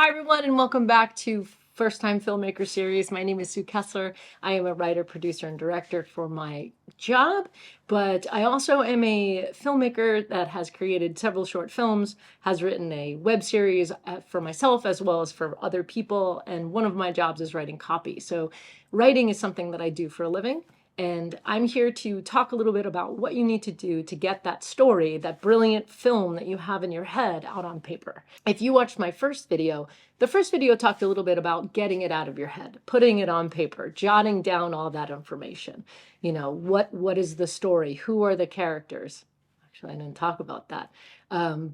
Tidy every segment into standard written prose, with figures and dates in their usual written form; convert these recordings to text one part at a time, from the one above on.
Hi, everyone, and welcome back to First Time Filmmaker series. My name is Sue Kessler. I am a writer, producer, and director for my job, but I also am a filmmaker that has created several short films, has written a web series for myself as well as for other people, and one of my jobs is writing copy. So writing is something that I do for a living. And I'm here to talk a little bit about what you need to do to get that story, that brilliant film that you have in your head out on paper. If you watched my first video, the first video talked a little bit about getting it out of your head, putting it on paper, jotting down all that information. You know, what is the story? Who are the characters? Actually, I didn't talk about that.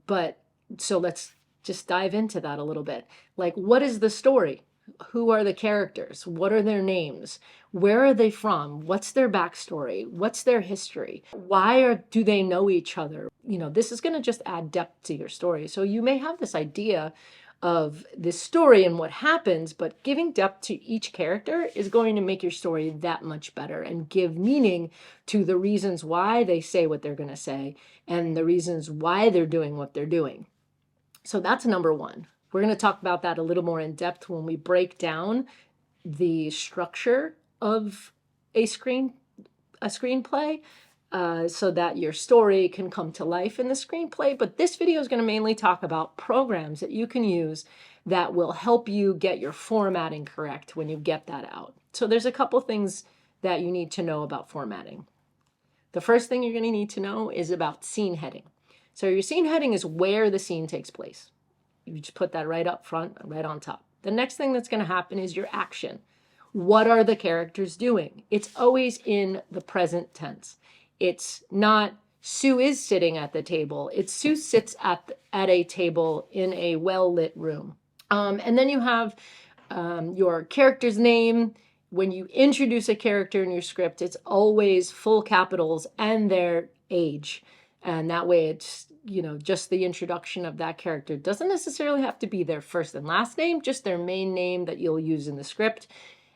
But so let's just dive into that a little bit. Like, what is the story? Who are the characters? What are their names? Where are they from? What's their backstory? What's their history? Do they know each other? You know, this is going to just add depth to your story. So you may have this idea of this story and what happens, but giving depth to each character is going to make your story that much better and give meaning to the reasons why they say what they're going to say and the reasons why they're doing what they're doing. So that's number one. We're going to talk about that a little more in depth when we break down the structure of a screenplay, so that your story can come to life in the screenplay. But this video is going to mainly talk about programs that you can use that will help you get your formatting correct when you get that out. So there's a couple things that you need to know about formatting. The first thing you're going to need to know is about scene heading. So your scene heading is where the scene takes place. You just put that right up front, right on top. The next thing that's going to happen is your action. What are the characters doing? It's always in the present tense. It's not Sue is sitting at the table. It's Sue sits at a table in a well-lit room. And then you have your character's name. When you introduce a character in your script, it's always full capitals and their age. And that way it's, you know, just the introduction of that character. It doesn't necessarily have to be their first and last name, just their main name that you'll use in the script.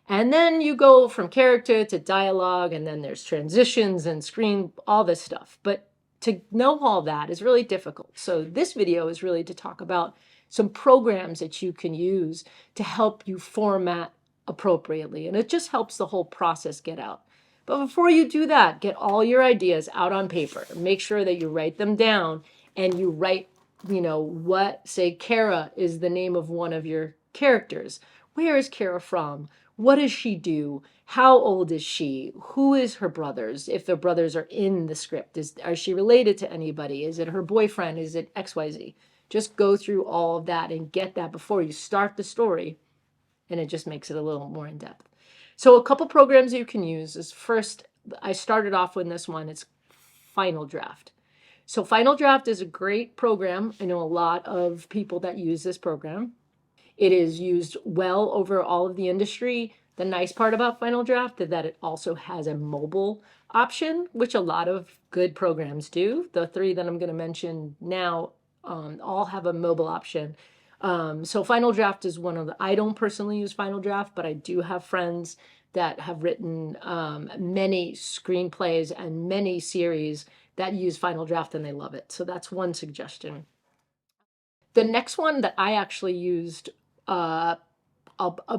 And then you go from character to dialogue, and then there's transitions and screen, all this stuff. But to know all that is really difficult. So this video is really to talk about some programs that you can use to help you format appropriately. And it just helps the whole process get out. But before you do that, get all your ideas out on paper. Make sure that you write them down and you write, you know, say Kara is the name of one of your characters. Where is Kara from? What does she do? How old is she? Who is her brothers? If their brothers are in the script, are she related to anybody? Is it her boyfriend? Is it XYZ? Just go through all of that and get that before you start the story. And it just makes it a little more in depth. So a couple programs you can use is first, I started off with this one. It's Final Draft. So Final Draft is a great program. I know a lot of people that use this program. It is used well over all of the industry. The nice part about Final Draft is that it also has a mobile option, which a lot of good programs do. The three that I'm going to mention now all have a mobile option. So Final Draft is one of I don't personally use Final Draft, but I do have friends that have written many screenplays and many series that use Final Draft and they love it. So that's one suggestion. The next one that I actually used a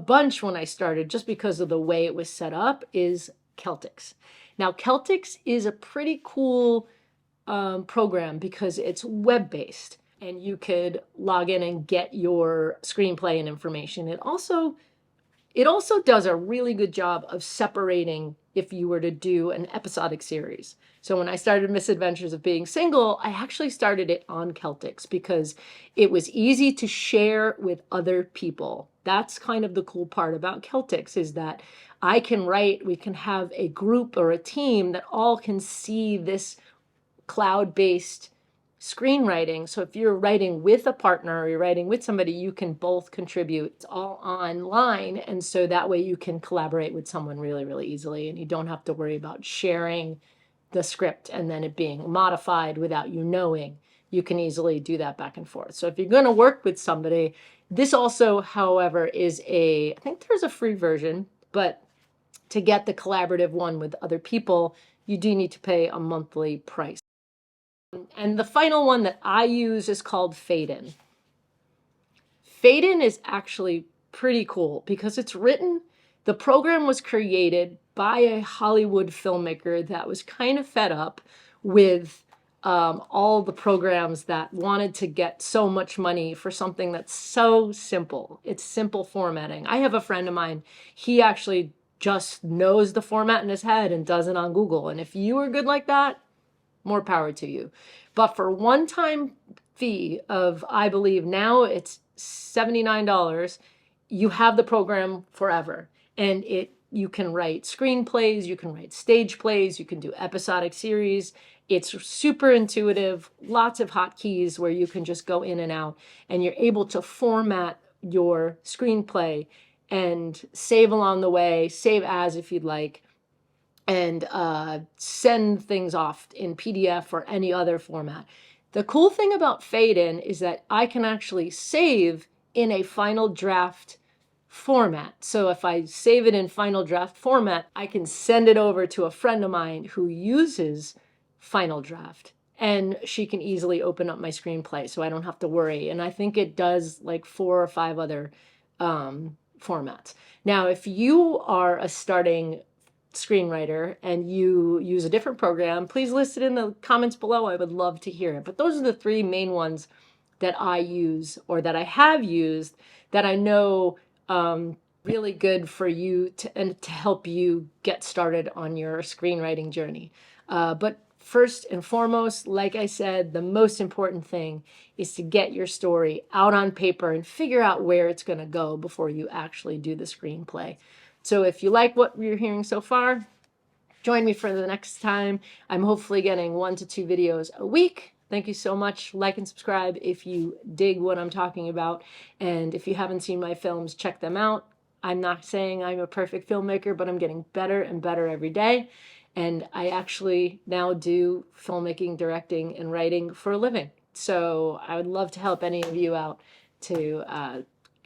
bunch when I started, just because of the way it was set up, is Celtics. Now, Celtics is a pretty cool program because it's web-based and you could log in and get your screenplay and information. It also does a really good job of separating if you were to do an episodic series. So when I started Misadventures of Being Single, I actually started it on Celtics because it was easy to share with other people. That's kind of the cool part about Celtics, is that we can have a group or a team that all can see this cloud-based screenwriting. So if you're writing with a partner or you're writing with somebody, you can both contribute. It's all online. And so that way you can collaborate with someone really, really easily. And you don't have to worry about sharing the script and then it being modified without you knowing. You can easily do that back and forth. So if you're going to work with somebody, this also, however, I think there's a free version, but to get the collaborative one with other people, you do need to pay a monthly price. And the final one that I use is called Fade In. Fade-In is actually pretty cool because it's written, the program was created by a Hollywood filmmaker that was kind of fed up with all the programs that wanted to get so much money for something that's so simple. It's simple formatting. I have a friend of mine, he actually just knows the format in his head and does it on Google. And if you are good like that, more power to you. But for one-time fee of, I believe now it's $79, you have the program forever. And you can write screenplays, you can write stage plays, you can do episodic series. It's super intuitive, lots of hotkeys where you can just go in and out, and you're able to format your screenplay and save along the way, save as if you'd like, and send things off in PDF or any other format. The cool thing about Fade-In is that I can actually save in a final draft format. So if I save it in final draft format, I can send it over to a friend of mine who uses Final Draft, and she can easily open up my screenplay so I don't have to worry. And I think it does like 4 or 5 other formats. Now, if you are a starting screenwriter and you use a different program, please list it in the comments below. I would love to hear it. But those are the 3 main ones that I use or that I have used that I know really good for you to help you get started on your screenwriting journey. But first and foremost, like I said, the most important thing is to get your story out on paper and figure out where it's going to go before you actually do the screenplay. So if you like what you're hearing so far, join me for the next time. I'm hopefully getting 1 to 2 videos a week. Thank you so much. Like and subscribe if you dig what I'm talking about. And if you haven't seen my films, check them out. I'm not saying I'm a perfect filmmaker, but I'm getting better and better every day. And I actually now do filmmaking, directing, and writing for a living. So I would love to help any of you out to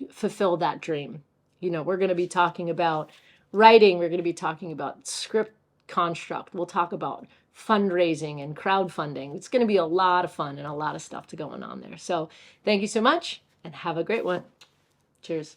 fulfill that dream. You know, we're going to be talking about writing. We're going to be talking about script construct. We'll talk about fundraising and crowdfunding. It's going to be a lot of fun and a lot of stuff to going on there. So thank you so much and have a great one. Cheers.